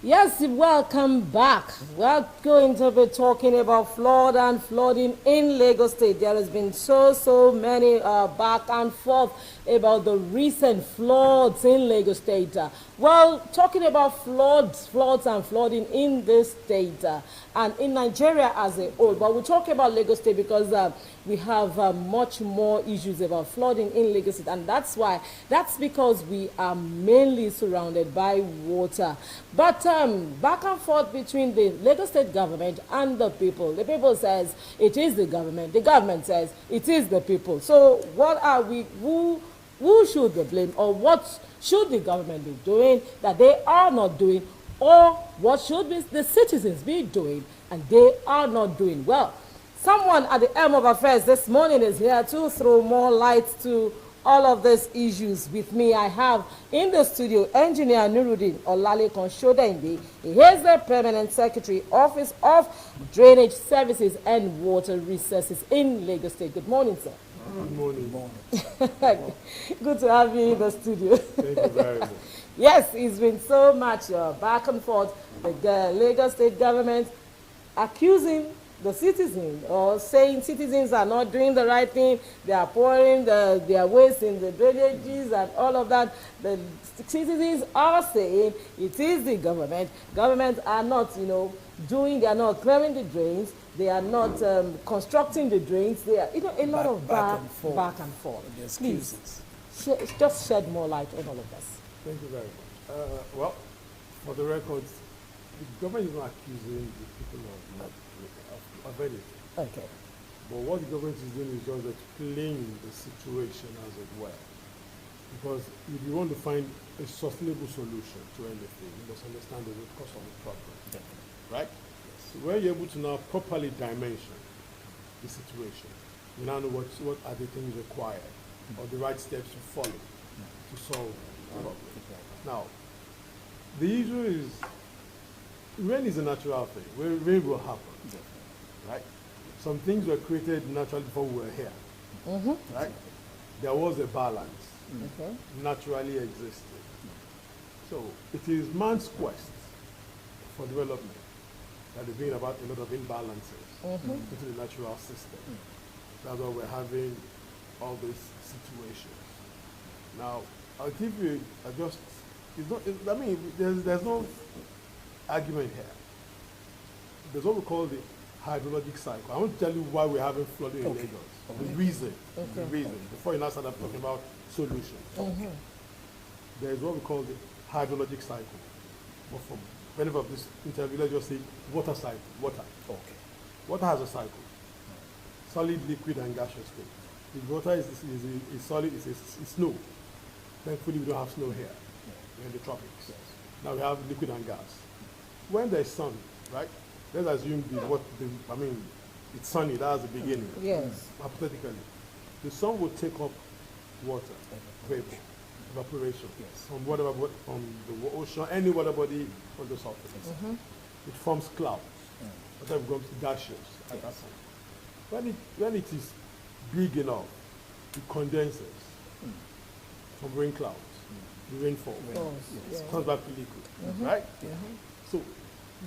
Yes, welcome back. We're going to be talking about flood and flooding in Lagos State. There has been so many back and forth about the recent floods in Lagos State. Well, talking about floods and flooding in this state and in Nigeria as a whole. But we'll talk about Lagos State because we have much more issues about flooding in Lagos State, and that's because we are mainly surrounded by water. But back and forth between the Lagos State government and the people. The people says it is the government says it is the people. So what are we, who should the blame, or what should the government be doing that they are not doing, or what should the citizens be doing and they are not doing? Well, someone at the helm of affairs this morning is here to throw more light to all of these issues. With me, I have in the studio Engineer Nurudeen Olalekan Shodeinde. He is the Permanent Secretary, Office of Drainage Services and Water Resources in Lagos State. Good morning, sir. Good morning. Good to have you in the studio. Thank you very much. Yes, it's been so much back and forth. The Lagos State government accusing the citizens, or saying citizens are not doing the right thing, they are pouring their waste in the drainages and all of that. The citizens are saying it is the government are not, they are not clearing the drains, they are not constructing the drains, they are, a lot of back and forth. Please, just shed more light on all of this. Thank you very much. Well, for the record, the government is not accusing the people of anything. Okay. But what the government is doing is just explaining the situation as it were. Because if you want to find a sustainable solution to anything, you must understand the root cause of the problem. Definitely. Right? Yes. So when you're able to now properly dimension the situation, you now know what are the things required or the right steps to follow to solve the problem. Now, the issue is, rain is a natural thing. Rain will happen. Right? Some things were created naturally before we were here. Right? There was a balance. Naturally existed. So it is man's quest for development that is bringing about a lot of imbalances into the natural system. That's why we're having all these situations. Now, I'll give you there's no argument here. There's what we call the hydrologic cycle. I want to tell you why we're having flooding in Lagos. The reason. Before you now start talking about solutions. There is what we call the hydrologic cycle. But for benefit of this interview, let's just say water cycle. Water. Water has a cycle. Solid, liquid, and gaseous state. If water is solid, it's snow. Thankfully, we don't have snow here. We're in the tropics. Now we have liquid and gas. When there's sun, right? Let's assume it's sunny, that's the beginning. Yes. Hypothetically. The sun will take up water, vapor, evaporation, from the ocean, any water body on the surface. It forms clouds. Water becomes gaseous at that time. When it is big enough, it condenses from rain clouds, the rainfall. Comes back to liquid, right? So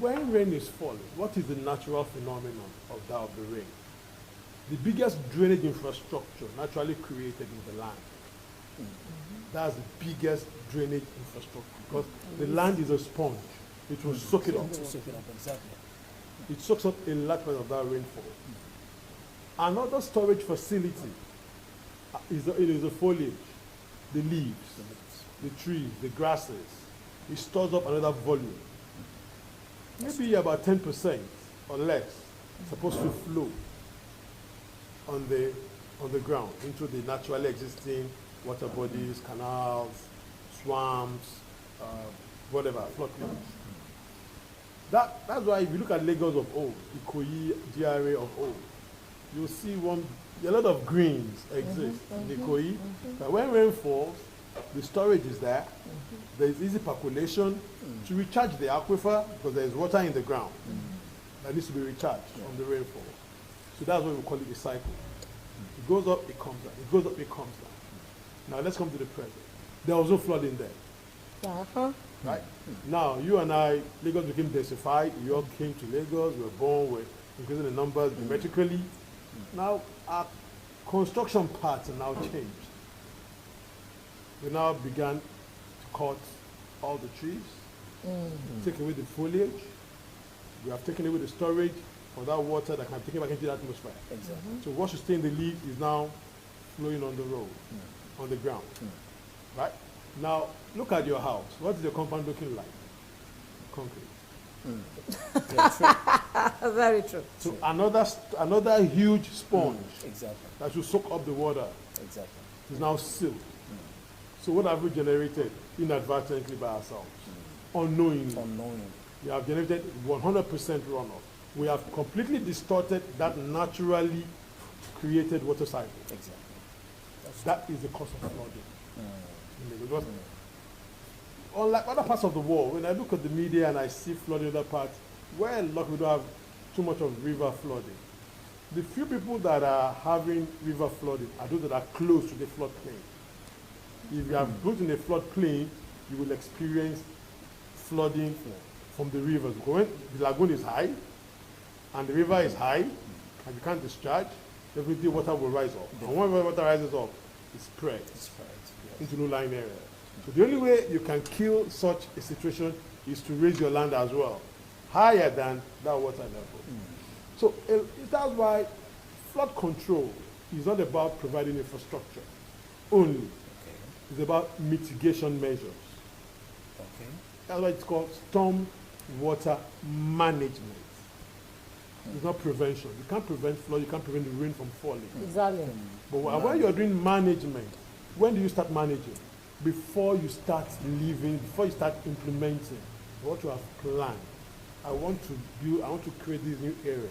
when rain is falling, what is the natural phenomenon of the rain? The biggest drainage infrastructure naturally created in the land. That's the biggest drainage infrastructure because the land is a sponge. It will soak it up. It soaks up a large part of that rainfall. Another storage facility is the foliage, the leaves, the trees, the grasses. It stores up another volume. Maybe about 10% or less supposed to flow on the ground into the naturally existing water bodies, canals, swamps, whatever, floodplains. That's why if you look at Lagos of old, Ikoyi, GRA of old, you'll see a lot of greens exist in Ikoyi. But when rain falls, the storage is there. There's easy percolation to recharge the aquifer because there's water in the ground that needs to be recharged from the rainfall. So that's what we call it a cycle. It goes up, it comes down. It goes up, it comes down. Now let's come to the present. There was no flooding there. right? Now, you and I, Lagos became densified. We all came to Lagos. We were born. We're increasing the numbers geometrically. Now, our construction parts are now changed. We now began to cut all the trees, take away the foliage. We have taken away the storage for that water that can be taken back into the atmosphere. Exactly. So what should stay in the leaf is now flowing on the road, on the ground. Right? Now, look at your house. What is your compound looking like? Concrete. Yeah, true. Very true. So another huge sponge Exactly. that should soak up the water Exactly. is now sealed. So what have we generated inadvertently by ourselves? Unknowingly. Unknowingly. We have generated 100% runoff. We have completely distorted that naturally created water cycle. Exactly. That is the cause of flooding. Because unlike other parts of the world, when I look at the media and I see flooding in other parts, well, luckily we don't have too much of river flooding. The few people that are having river flooding are those that are close to the floodplain. If you have built in a floodplain, you will experience flooding from the rivers. Because when the lagoon is high and the river is high and you can't discharge, definitely water will rise up. And when water rises up, it spreads into low-lying areas. So the only way you can kill such a situation is to raise your land as well, higher than that water level. So that's why flood control is not about providing infrastructure only. It's about mitigation measures. Okay. That's why it's called storm water management. It's not prevention. You can't prevent flood, you can't prevent the rain from falling. Exactly. But when you're doing management, when do you start managing? Before you start living, before you start implementing what you have planned. I want to create this new area.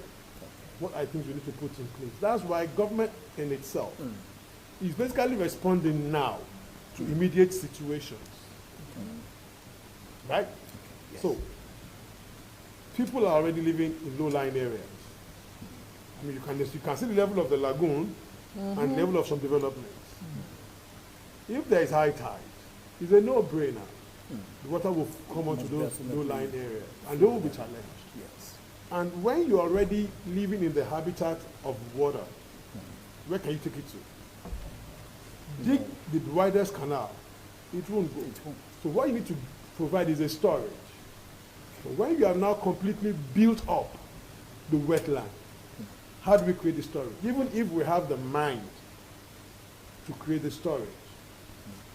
What I think we need to put in place. That's why government in itself is basically responding now to immediate situations. Right? Yes. So, people are already living in low-lying areas. I mean, you can see the level of the lagoon and the level of some developments. If there is high tide, it's a no-brainer. The water will come onto those low-lying areas, and they will be challenged. Yes. And when you're already living in the habitat of water, where can you take it to? Dig the widest canal, it won't go. So what you need to provide is a storage. So when you have now completely built up the wetland, how do we create the storage? Even if we have the mind to create the storage.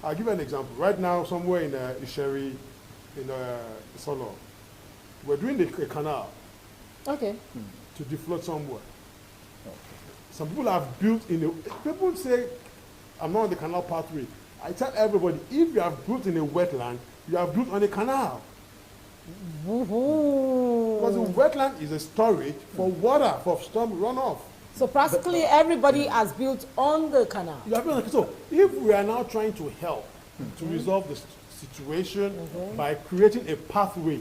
I'll give you an example. Right now, somewhere in Isheri, in Solo, we're doing a canal Okay. to defloat somewhere. Some people have built people say, I'm not on the canal pathway. I tell everybody, if you have built in a wetland, you have built on a canal. Because the wetland is a storage for water, for storm runoff. So practically everybody has built on the canal. You have built so if we are now trying to help to resolve the situation by creating a pathway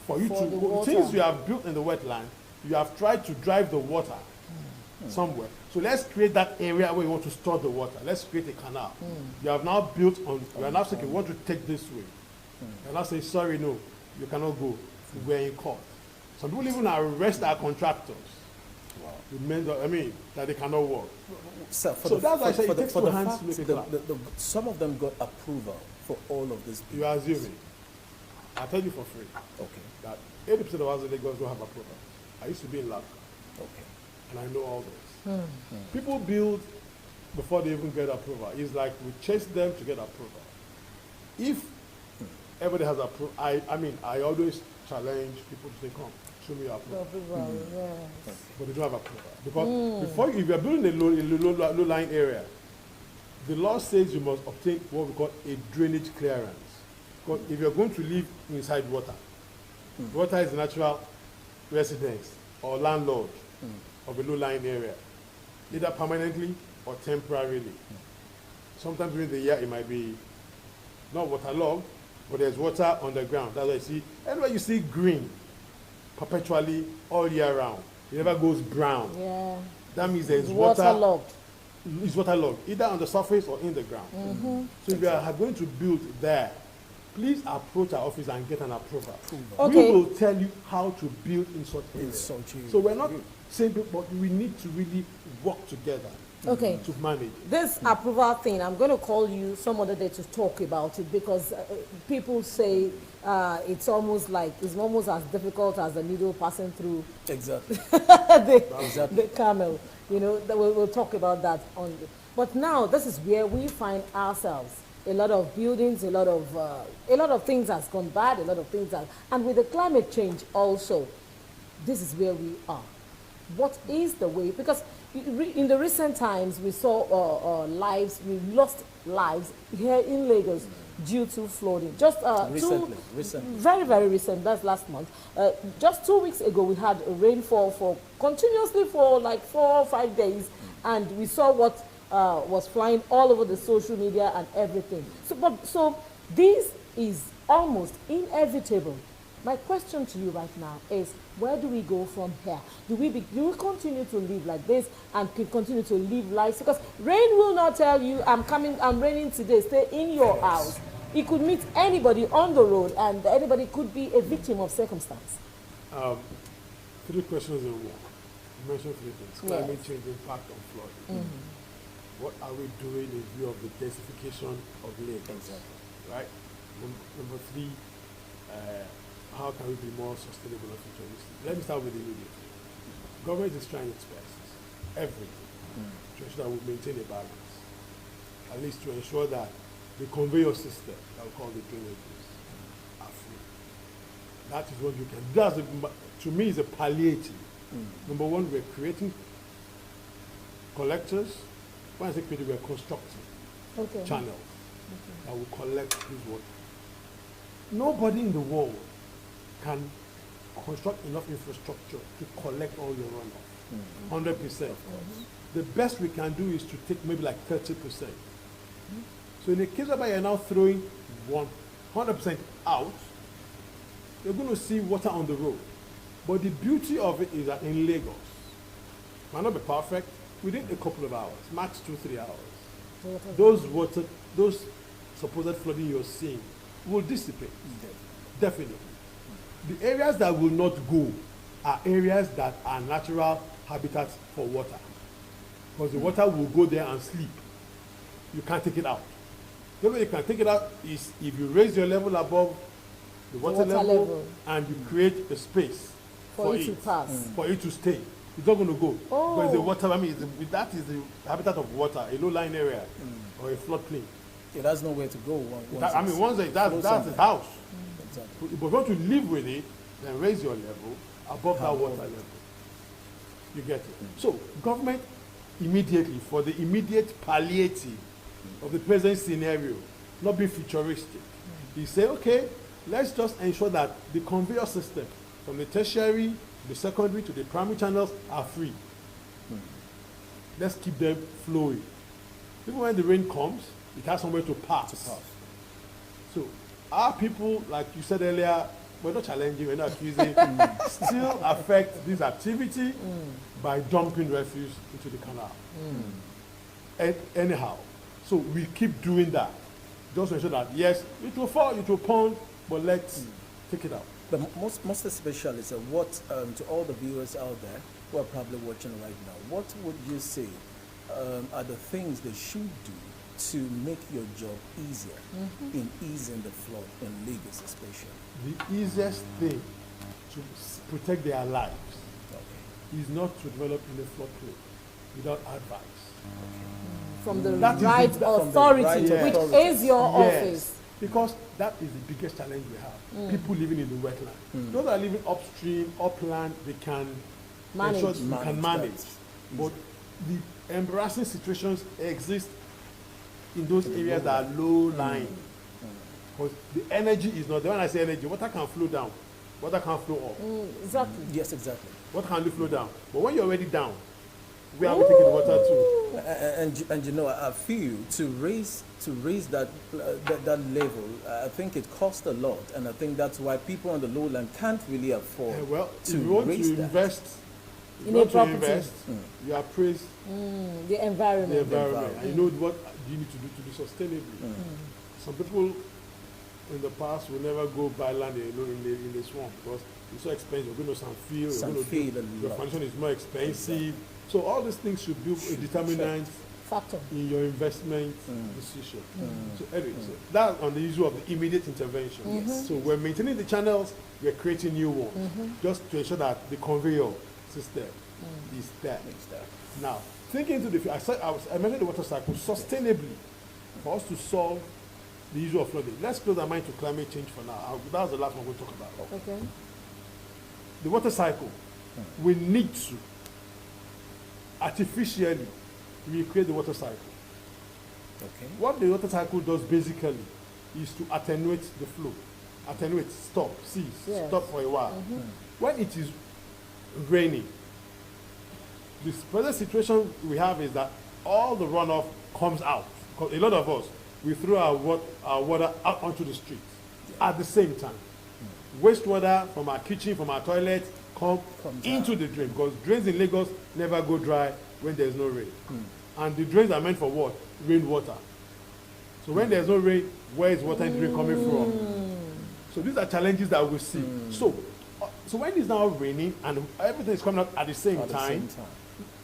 for you For to the go, water. things you have built in the wetland, you have tried to drive the water somewhere. So let's create that area where you want to store the water. Let's create a canal. You have now built on, you are now saying, you want to take this way. You are now saying, sorry, no, you cannot go. We're in court. Some people even arrest our contractors. Wow. It means that, that they cannot work. So, So that's why I say it takes two hands to make a clap. some of them got approval for all of this. You are assuming. I'll tell you for free Okay. that 80% of us in Lagos don't have approval. I used to be in lab, Okay. and I know all this. People build before they even get approval. It's like we chase them to get approval. If everybody has approval, I always challenge people to say, come, show me your approval. Yes. But they don't have approval. Because if you're building a low-lying area, the law says you must obtain what we call a drainage clearance. Because if you're going to live inside water, water is a natural residence or landlord of a low-lying area, either permanently or temporarily. Sometimes during the year it might be not waterlogged, but there's water on the ground. That's why you see, anywhere you see green, perpetually all year round. It never goes brown. Yeah. That means there's Waterlogged. It's waterlogged, either on the surface or in the ground. So if you are going to build there, please approach our office and get an approval. Okay. We will tell you how to build in such areas. So we're not saying, but we need to really work together Okay. to manage. This approval thing, I'm going to call you some other day to talk about it, because people say it's almost as difficult as a needle passing through Exactly. the camel. You know, we'll talk about that on. But now this is where we find ourselves. A lot of buildings, a lot of things has gone bad. A lot of things and with the climate change also, this is where we are. What is the way? Because in the recent times, we saw we lost lives here in Lagos due to flooding. Just Recently. very, very recent, that's last month. Just 2 weeks ago, we had a rainfall continuously for like 4 or 5 days, and we saw what was flying all over the social media and everything. So this is almost inevitable. My question to you right now is, where do we go from here? Do we continue to live like this and continue to live lives? Because rain will not tell you, I'm raining today, stay in your house. It could meet anybody on the road, and anybody could be a victim of circumstance. 3 questions in one. You mentioned 3 things. Climate change impact on flooding. What are we doing in view of the densification of Lagos? Exactly. Right? Number 3, how can we be more sustainable and futuristic? Let me start with the immediate. Government is trying its best, everything, to ensure that we maintain a balance. At least to ensure that the conveyor system that we call the drainages are free. That is what you can do. To me, is a palliative. Number 1, we're creating collectors. When I say creating, we're constructing channels that will collect this water. Nobody in the world can construct enough infrastructure to collect all your runoff. 100%. The best we can do is to take maybe like 30%. So in the case whereby you're now throwing 100% out, you're going to see water on the road. But the beauty of it is that in Lagos, might not be perfect, within a couple of hours, max 2-3 hours, those supposed flooding you're seeing will dissipate. Definitely. The areas that will not go are areas that are natural habitats for water. Because the water will go there and sleep. You can't take it out. The way you can take it out is if you raise your level above the water level and you create a space for it to pass. For it to stay. It's not going to go. Because the water, that is the habitat of water, a low-lying area or a floodplain. It has nowhere to go. That's his house. Exactly. If you want to live with it, then raise your level above that water level. You get it? So, government immediately, for the immediate palliative of the present scenario, not be futuristic. You say, okay, let's just ensure that the conveyor system from the tertiary, the secondary to the primary channels are free. Let's keep them flowing. Even when the rain comes, it has somewhere to pass. So our people, like you said earlier, we're not challenging, we're not accusing, still affect this activity by dumping refuse into the canal. Anyhow, so we keep doing that. Just to ensure that, yes, it will fall, it will pond, but let's take it out. But most especially, so what to all the viewers out there who are probably watching right now, what would you say are the things they should do to make your job easier in easing the flood in Lagos especially? The easiest thing to protect their lives is not to develop in a floodplain without advice. From the right authority, which is your office. Because that is the biggest challenge we have. People living in the wetland. Those that are living upstream, upland, they can manage. But the embarrassing situations exist in those areas that are low-lying. Because the energy is not there. When I say energy, water can flow down. Water can flow up. Exactly. Yes, exactly. Water can only flow down. But when you're already down, where are we taking the water to? And you know, I feel to raise that level, I think it costs a lot, and I think that's why people on the lowland can't really afford if you want to invest in a property. You appraise the environment. And you know what you need to do sustainably. Some people in the past will never go buy land in the swamp because it's so expensive. You're going to Sanfield, your foundation is more expensive. Exactly. So all these things should be a determinant factor in your investment decision. So anyway, so that's on the issue of the immediate intervention. Yes. So we're maintaining the channels, we're creating new ones, just to ensure that the conveyor system is there. Now, thinking into the future, I mentioned the water cycle sustainably for us to solve the issue of flooding. Let's close our mind to climate change for now. That's the last one we'll talk about. Okay. The water cycle, we need to artificially recreate the water cycle. Okay. What the water cycle does basically is to attenuate the flow. Attenuate, stop, cease, stop for a while. When it is raining, this present situation we have is that all the runoff comes out. Because a lot of us, we throw our water out onto the street at the same time. Wastewater from our kitchen, from our toilet, comes into the drain. Because drains in Lagos never go dry when there's no rain. And the drains are meant for what? Rainwater. So when there's no rain, where is water in the drain coming from? So these are challenges that we see. So when it's now raining and everything is coming out at the same time,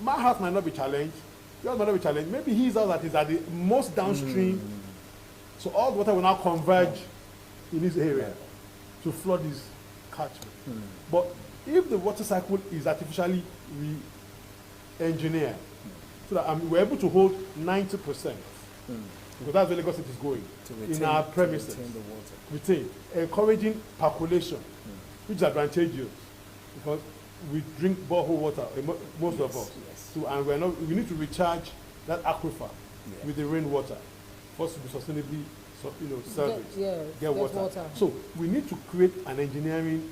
my house might not be challenged, yours might not be challenged. Maybe his house that is at the most downstream. So all the water will now converge in this area to flood this catchment. But if the water cycle is artificially re-engineered, so that we're able to hold 90%, because that's where Lagos State is going, in our premises, retain, encouraging percolation, which is advantageous, because we drink borehole water, most of us. So, and we need to recharge that aquifer with the rainwater for us to be sustainably serviced, get water. So we need to create an engineering,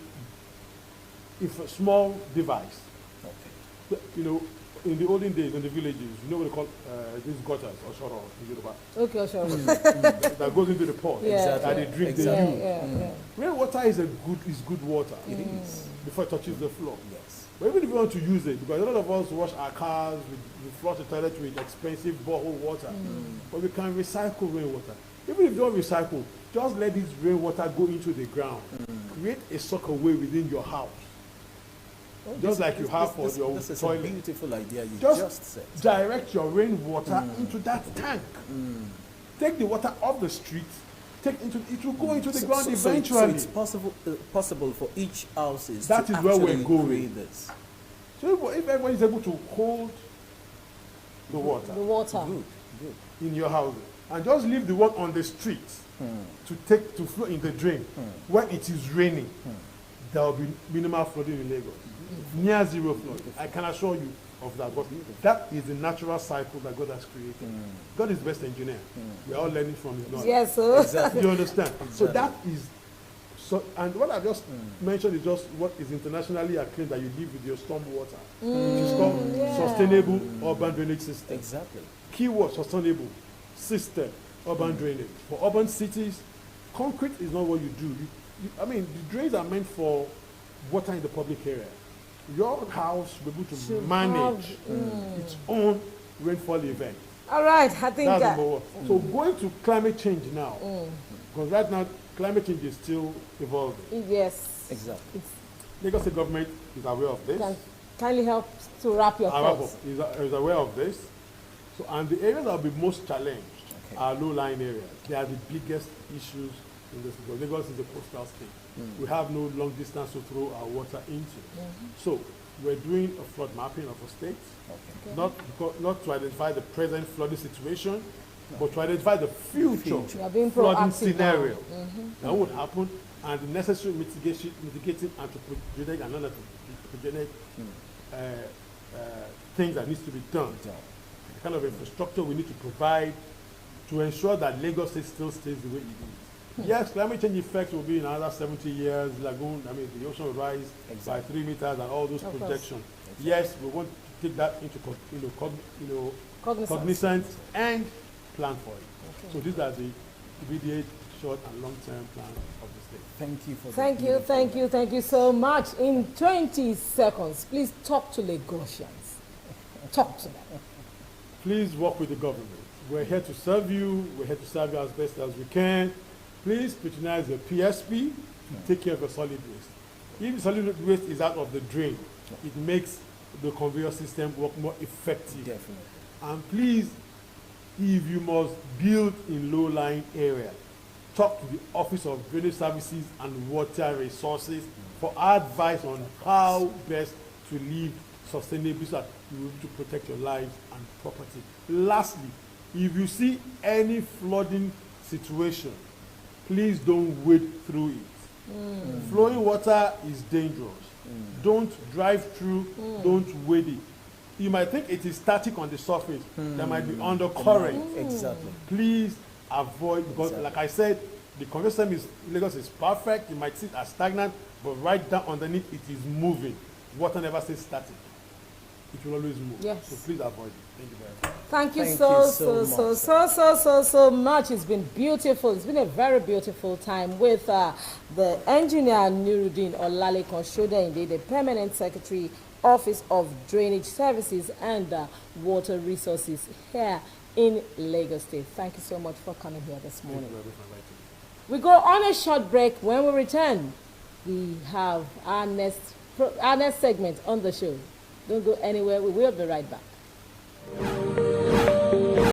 if a small device. In the olden days, in the villages, you know what they call these gutters, or shoro in Yoruba. Okay, shoro. That goes into the pot. That they drink, they use. Rainwater is good water. It is. Before it touches the floor. Yes. But even if you want to use it, because a lot of us wash our cars, we flush the toilet with expensive borehole water. But we can recycle rainwater. Even if you don't recycle, just let this rainwater go into the ground. Create a soakaway within your house. Just like you have for your toilet. This is a beautiful idea you just said. Direct your rainwater into that tank. Take the water off the street. It will go into the ground eventually. So it's possible for each house that is where we're going. This. So if everyone is able to hold the water, Good. in your house, and just leave the one on the street to flow in the drain when it is raining, there will be minimal flooding in Lagos. Near zero flood. I can assure you of that. But that is the natural cycle that God has created. God is the best engineer. We are all learning from his knowledge. Yes, sir. Exactly. You understand? So that is and what I just mentioned is just what is internationally acclaimed, that you live with your storm water, which is called sustainable urban drainage system. Exactly. Keyword: sustainable system, urban drainage. For urban cities, concrete is not what you do. The drains are meant for water in the public area. Your house will be able to manage its own rainfall event. All right, I think that's number one. So going to climate change now, because right now climate change is still evolving. Yes. Exactly. Lagos State government is aware of this. Can kindly help to wrap your thoughts. Is aware of this. So, and the areas that will be most challenged are low-lying areas. They are the biggest issues in this, because Lagos is a coastal state. We have no long distance to throw our water into. So we're doing a flood mapping of a state, not to identify the present flooding situation, but to identify the future flooding scenario that would happen, and the necessary mitigating anthropogenic and non-anthropogenic things that needs to be done. The kind of infrastructure we need to provide to ensure that Lagos State still stays the way it is. Yes, climate change effects will be in another 70 years. The ocean will rise by 3 meters and all those projections. Yes, we want to take that into cognizance and plan for it. So these are the immediate, short, and long-term plan of the state. Thank you for that. Thank you so much. In 20 seconds, please talk to Lagosians. Talk to them. Please work with the government. We're here to serve you. We're here to serve you as best as we can. Please patronize the PSP to take care of your solid waste. If the solid waste is out of the drain, it makes the conveyor system work more effective. Definitely. And please, if you must build in low-lying area, talk to the Office of Drainage Services and Water Resources for advice on how best to live sustainably so that you will be able to protect your lives and property. Lastly, if you see any flooding situation, please don't wade through it. Flowing water is dangerous. Don't drive through, don't wade it. You might think it is static on the surface. There might be undercurrent. Exactly. Please avoid, because Exactly. like I said, the conveyor system in Lagos is perfect. You might sit as stagnant, but right down underneath it is moving. Water never stays static. It will always move. Yes. So please avoid it. Thank you very much. Thank you so much. It's been beautiful. It's been a very beautiful time with the engineer Nurudeen Olalekan Shodeinde, the Permanent Secretary, Office of Drainage Services and Water Resources here in Lagos State. Thank you so much for coming here this morning. Thank you very much for inviting me. We go on a short break. When we return, we have our next segment on the show. Don't go anywhere. We will be right back.